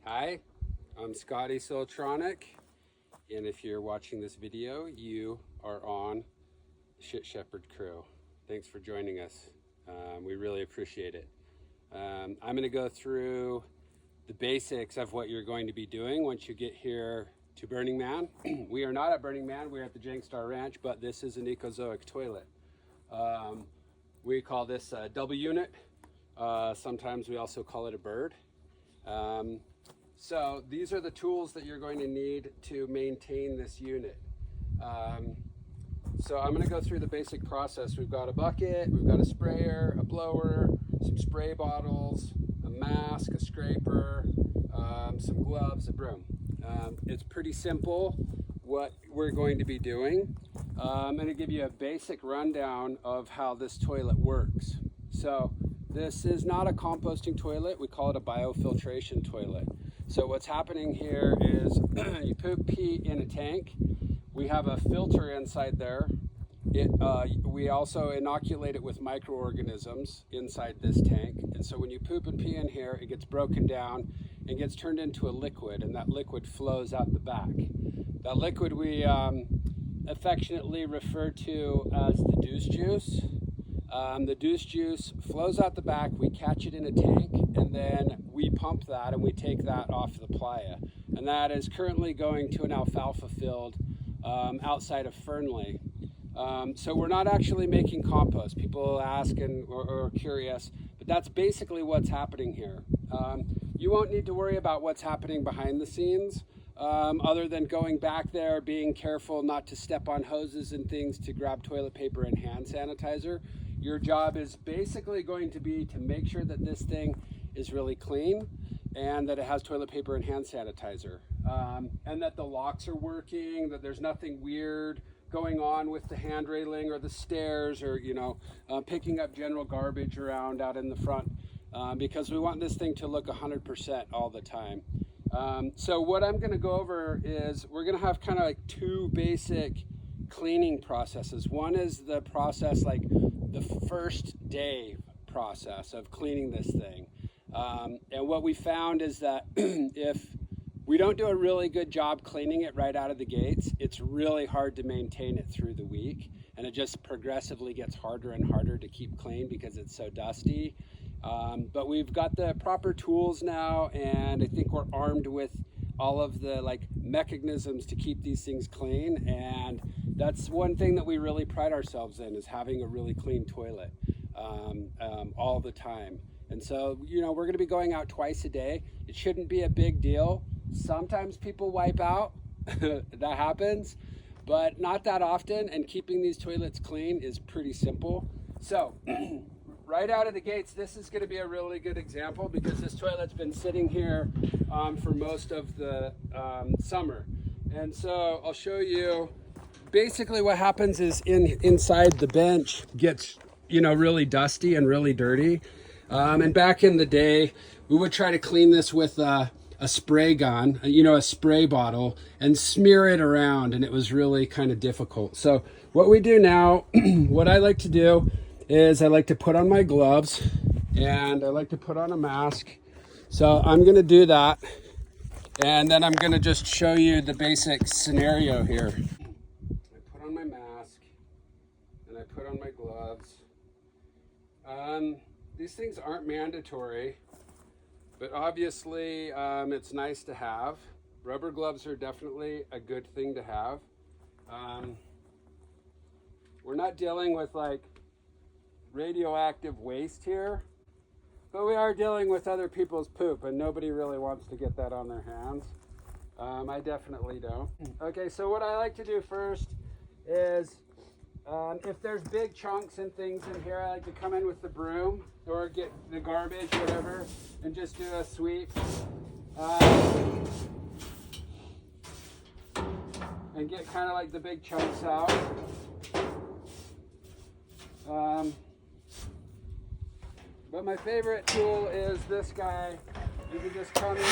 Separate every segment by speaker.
Speaker 1: Hi, I'm Scotty Soltronic, and if you're watching this video, you are on Shit Shepherd crew. Thanks for joining us. We really appreciate it. I'm going to go through the basics of what you're going to be doing once you get here to Burningman. We are not at Burningman, we're at the Jangstar Ranch, but this is an Ecozoic toilet. We call this a double unit. Sometimes we also call it a bird. So these are the tools that you're going to need to maintain this unit. So I'm going to go through the basic process. We've got a bucket, we've got a sprayer, a blower, some spray bottles, a mask, a scraper, some gloves, a broom. It's pretty simple what we're going to be doing. I'm going to give you a basic rundown of how this toilet works. So this is not a composting toilet, we call it a biofiltration toilet. So what's happening here is you poop pee in a tank. We have a filter inside there. We also inoculate it with microorganisms inside this tank. And so when you poop and pee in here, it gets broken down and gets turned into a liquid, and that liquid flows out the back. That liquid we affectionately refer to as the deuce juice. The deuce juice flows out the back, we catch it in a tank, and then we pump that and we take that off the playa. And that is currently going to an alfalfa field outside of Fernley. So we're not actually making compost. People ask and are curious, but that's basically what's happening here. You won't need to worry about what's happening behind the scenes, other than going back there, being careful not to step on hoses and things to grab toilet paper and hand sanitizer. Your job is basically going to be to make sure that this thing is really clean and that it has toilet paper and hand sanitizer, and that the locks are working, that there's nothing weird going on with the hand railing or the stairs, or picking up general garbage around out in the front, because we want this thing to look 100% all the time. So what I'm going to go over is we're going to have kind of like two basic cleaning processes. One is the process, like the first day process of cleaning this thing. And what we found is that if we don't do a really good job cleaning it right out of the gates, it's really hard to maintain it through the week. And it just progressively gets harder and harder to keep clean because it's so dusty. But we've got the proper tools now, and I think we're armed with all of the mechanisms to keep these things clean. And that's one thing that we really pride ourselves in, is having a really clean toilet all the time. And so, we're going to be going out twice a day. It shouldn't be a big deal. Sometimes people wipe out, that happens, but not that often. And keeping these toilets clean is pretty simple. So right out of the gates, this is going to be a really good example because this toilet's been sitting here for most of the summer. And so I'll show you basically what happens is inside the bench gets, really dusty and really dirty. And back in the day, we would try to clean this with a spray gun, a spray bottle, and smear it around, and it was really kind of difficult. So what we do now, what I like to do is I like to put on my gloves and I like to put on a mask. So I'm going to do that, and then I'm going to just show you the basic scenario here. I put on my mask and I put on my gloves. These things aren't mandatory, but obviously it's nice to have. Rubber gloves are definitely a good thing to have. We're not dealing with radioactive waste here, but we are dealing with other people's poop, and nobody really wants to get that on their hands. I definitely don't. Okay, so what I like to do first is if there's big chunks and things in here, I like to come in with the broom or get the garbage, whatever, and just do a sweep. And get kind of the big chunks out. But my favorite tool is this guy. You can just come in.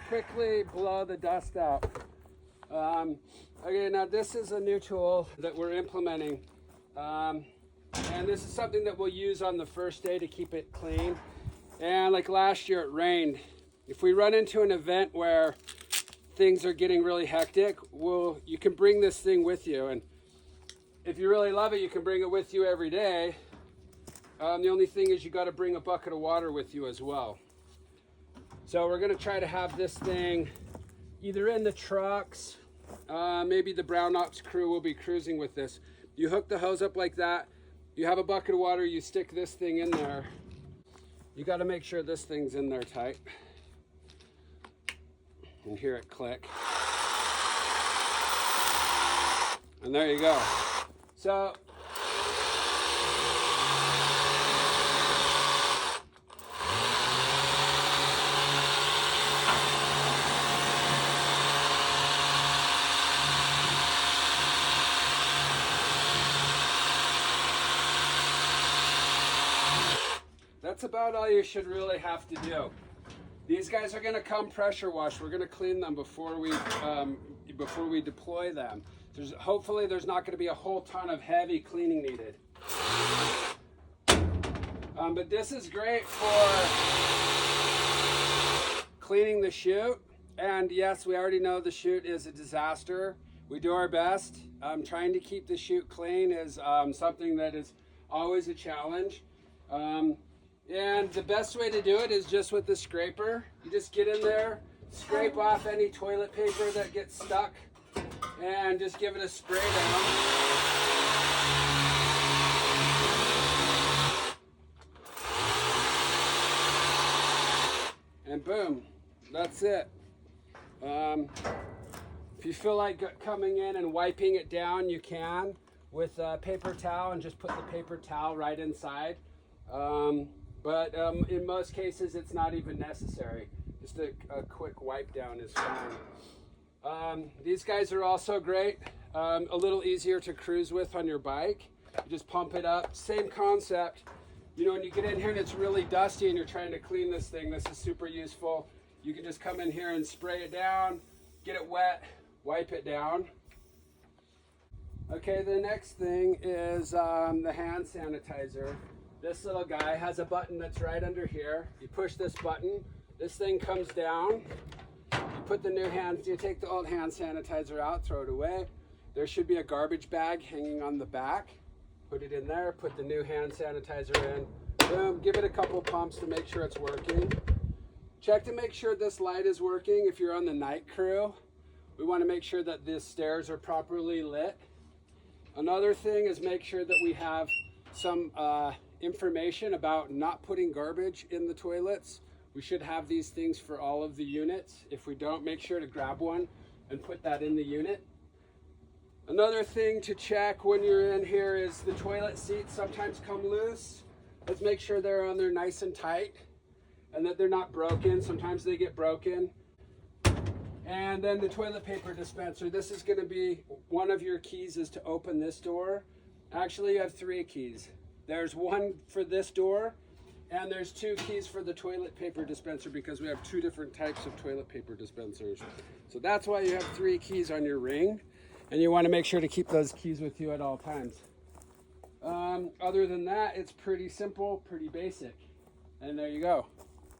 Speaker 1: quickly blow the dust out. Okay, now this is a new tool that we're implementing. And this is something that we'll use on the first day to keep it clean. And like last year it rained. If we run into an event where things are getting really hectic, you can bring this thing with you. And if you really love it, you can bring it with you every day. The only thing is you got to bring a bucket of water with you as well. So we're going to try to have this thing either in the trucks, maybe the Brown Ops crew will be cruising with this. You hook the hose up like that, you have a bucket of water, you stick this thing in there. You got to make sure this thing's in there tight. And hear it click. And there you go. So that's about all you should really have to do. These guys are going to come pressure wash. We're going to clean them before we deploy them. Hopefully there's not going to be a whole ton of heavy cleaning needed. But this is great for cleaning the chute. And yes, we already know the chute is a disaster. We do our best. Trying to keep the chute clean is something that is always a challenge. And the best way to do it is just with the scraper. You just get in there, scrape off any toilet paper that gets stuck, and just give it a spray down. And boom, that's it. If you feel like coming in and wiping it down, you can with a paper towel and just put the paper towel right inside. But in most cases, it's not even necessary. Just a quick wipe down is fine. These guys are also great. A little easier to cruise with on your bike. You just pump it up. Same concept. You know, when you get in here and it's really dusty and you're trying to clean this thing, this is super useful. You can just come in here and spray it down, get it wet, wipe it down. Okay, the next thing is the hand sanitizer. This little guy has a button that's right under here. You push this button, this thing comes down. You put the new you take the old hand sanitizer out, throw it away. There should be a garbage bag hanging on the back. Put it in there, put the new hand sanitizer in. Boom, give it a couple pumps to make sure it's working. Check to make sure this light is working. If you're on the night crew, we want to make sure that the stairs are properly lit. Another thing is make sure that we have some information about not putting garbage in the toilets. We should have these things for all of the units. If we don't, make sure to grab one and put that in the unit. Another thing to check when you're in here is the toilet seats sometimes come loose. Let's make sure they're on there nice and tight and that they're not broken. Sometimes they get broken. And then the toilet paper dispenser. This is going to be one of your keys is to open this door. Actually, you have 3 keys. There's one for this door, and there's 2 keys for the toilet paper dispenser because we have 2 different types of toilet paper dispensers. So that's why you have 3 keys on your ring, and you want to make sure to keep those keys with you at all times. Other than that, it's pretty simple, pretty basic, and there you go.